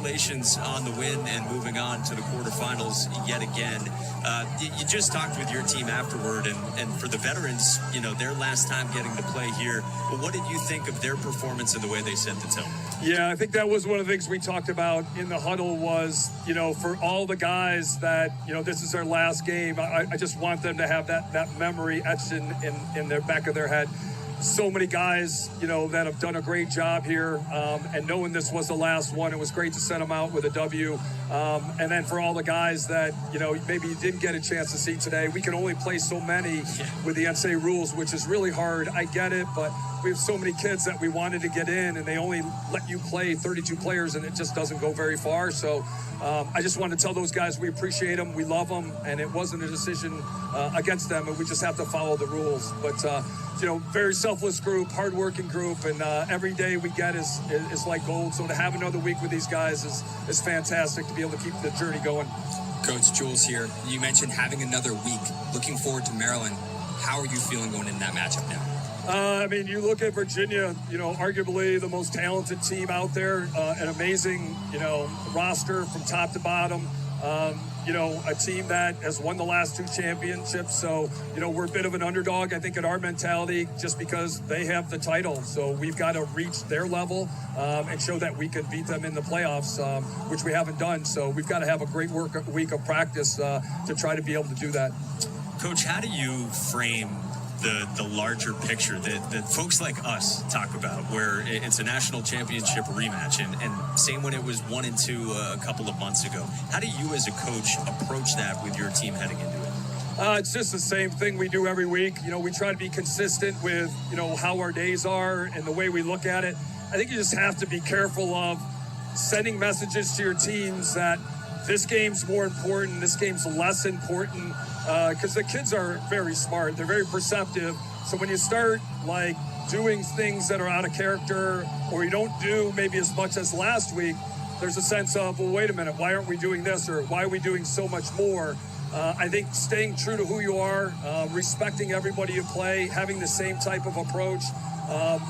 Congratulations on the win and moving on to the quarterfinals yet again. You just talked with your team afterward, and for the veterans, you know, their last time getting to play here. But what did you think of their performance and the way they sent the Tillman? Yeah, I think that was one of the things we talked about in the huddle was, you know, for all the guys that, you know, this is their last game. I just want them to have that memory etched in their back of their head. So many guys, you know, that have done a great job here, and knowing this was the last one, it was great to send them out with a W. And then for all the guys that, you know, maybe you didn't get a chance to see today, we can only play so many with the NCAA rules, which is really hard. I get it, but we have so many kids that we wanted to get in, and they only let you play 32 players, and it just doesn't go very far. So I just want to tell those guys we appreciate them, we love them, and it wasn't a decision against them, and we just have to follow the rules. But, you know, very selfless group, hardworking group, and every day we get is like gold. So to have another week with these guys is fantastic to be able to keep the journey going. Coach, Jules here. You mentioned having another week. Looking forward to Maryland. How are you feeling going into that matchup now? I mean, you look at Virginia, you know, arguably the most talented team out there, an amazing, you know, roster from top to bottom. You know, a team that has won the last 2 championships. So, you know, we're a bit of an underdog, I think, in our mentality, just because they have the title. So we've got to reach their level and show that we can beat them in the playoffs, which we haven't done. So we've got to have a great week of practice to try to be able to do that. Coach, how do you frame the larger picture that folks like us talk about, where it's a national championship rematch, and same when it was 1 and 2 a couple of months ago? How do you as a coach approach that with your team heading into it? It's just the same thing we do every week. You know, we try to be consistent with, you know, how our days are and the way we look at it. I think you just have to be careful of sending messages to your teams that this game's more important, this game's less important, because the kids are very smart. They're very perceptive. So when you start, like, doing things that are out of character, or you don't do maybe as much as last week, there's a sense of, well, wait a minute, why aren't we doing this, or why are we doing so much more? I think staying true to who you are, respecting everybody you play, having the same type of approach,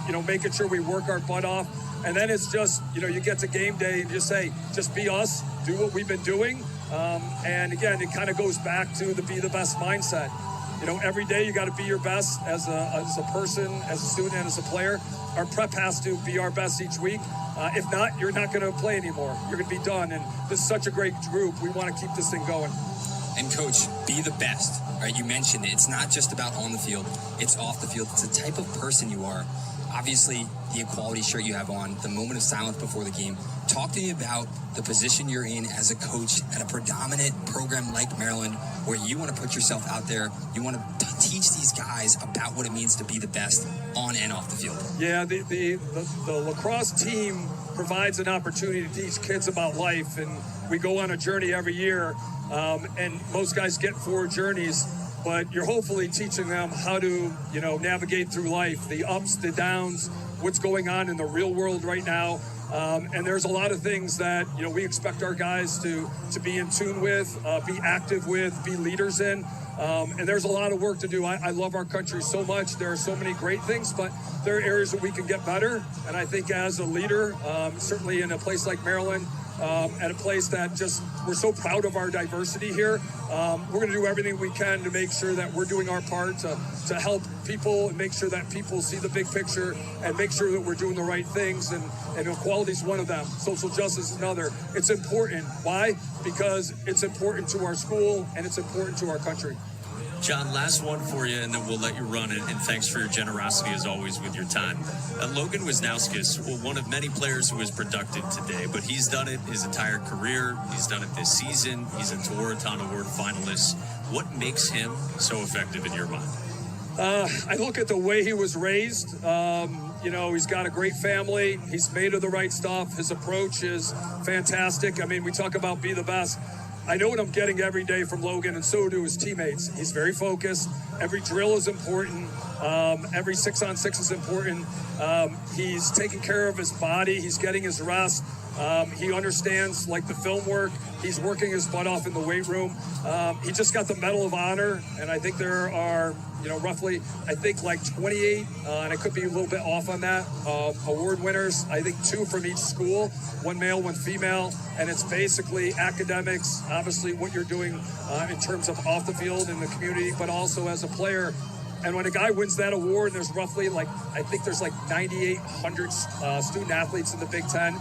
you know, making sure we work our butt off. And then it's just, you know, you get to game day and just say, just be us, do what we've been doing. And again, it kind of goes back to the be the best mindset. You know, every day you got to be your best as a person, as a student, and as a player. Our prep has to be our best each week. If not, you're not going to play anymore. You're going to be done. And this is such a great group. We want to keep this thing going. And Coach, be the best, right? You mentioned it. It's not just about on the field. It's off the field. It's the type of person you are. Obviously, the equality shirt you have on, the moment of silence before the game. Talk to me about the position you're in as a coach at a predominant program like Maryland, where you want to put yourself out there. You want to teach these guys about what it means to be the best on and off the field. Yeah, the lacrosse team provides an opportunity to teach kids about life, and we go on a journey every year, and most guys get 4 journeys. But you're hopefully teaching them how to, you know, navigate through life, the ups, the downs, what's going on in the real world right now. And there's a lot of things that, you know, we expect our guys to be in tune with, be active with, be leaders in. And there's a lot of work to do. I love our country so much. There are so many great things, but there are areas that we can get better. And I think as a leader, certainly in a place like Maryland, at a place that just, we're so proud of our diversity here. We're going to do everything we can to make sure that we're doing our part to help people and make sure that people see the big picture and make sure that we're doing the right things. And equality is one of them. Social justice is another. It's important. Why? Because it's important to our school and it's important to our country. John, last one for you, and then we'll let you run it. And thanks for your generosity, as always, with your time. Logan Wisnauskas, one of many players who was productive today, but he's done it his entire career. He's done it this season. He's a Tewaaraton Award finalist. What makes him so effective in your mind? I look at the way he was raised. You know, he's got a great family. He's made of the right stuff. His approach is fantastic. I mean, we talk about be the best. I know what I'm getting every day from Logan, and so do his teammates. He's very focused. Every drill is important. Every 6-on-6 is important. He's taking care of his body. He's getting his rest. He understands like the film work. He's working his butt off in the weight room. He just got the Medal of Honor, and I think there are, roughly, I think like 28, and I could be a little bit off on that, award winners. I think 2 from each school, 1 male, 1 female, and it's basically academics, obviously what you're doing in terms of off the field in the community, but also as a player. And when a guy wins that award, there's roughly I think there's 9,800 student athletes in the Big Ten,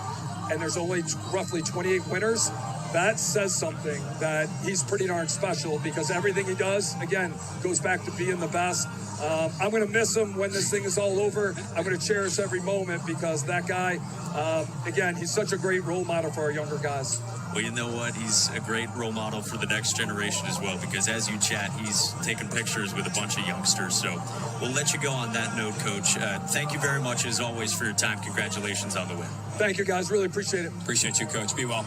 and there's only roughly 28 winners. That says something that he's pretty darn special, because everything he does, again, goes back to being the best. I'm going to miss him when this thing is all over. I'm going to cherish every moment, because that guy, again, he's such a great role model for our younger guys. Well, you know what? He's a great role model for the next generation as well, because as you chat, he's taking pictures with a bunch of youngsters. So we'll let you go on that note, Coach. Thank you very much, as always, for your time. Congratulations on the win. Thank you, guys. Really appreciate it. Appreciate you, Coach. Be well.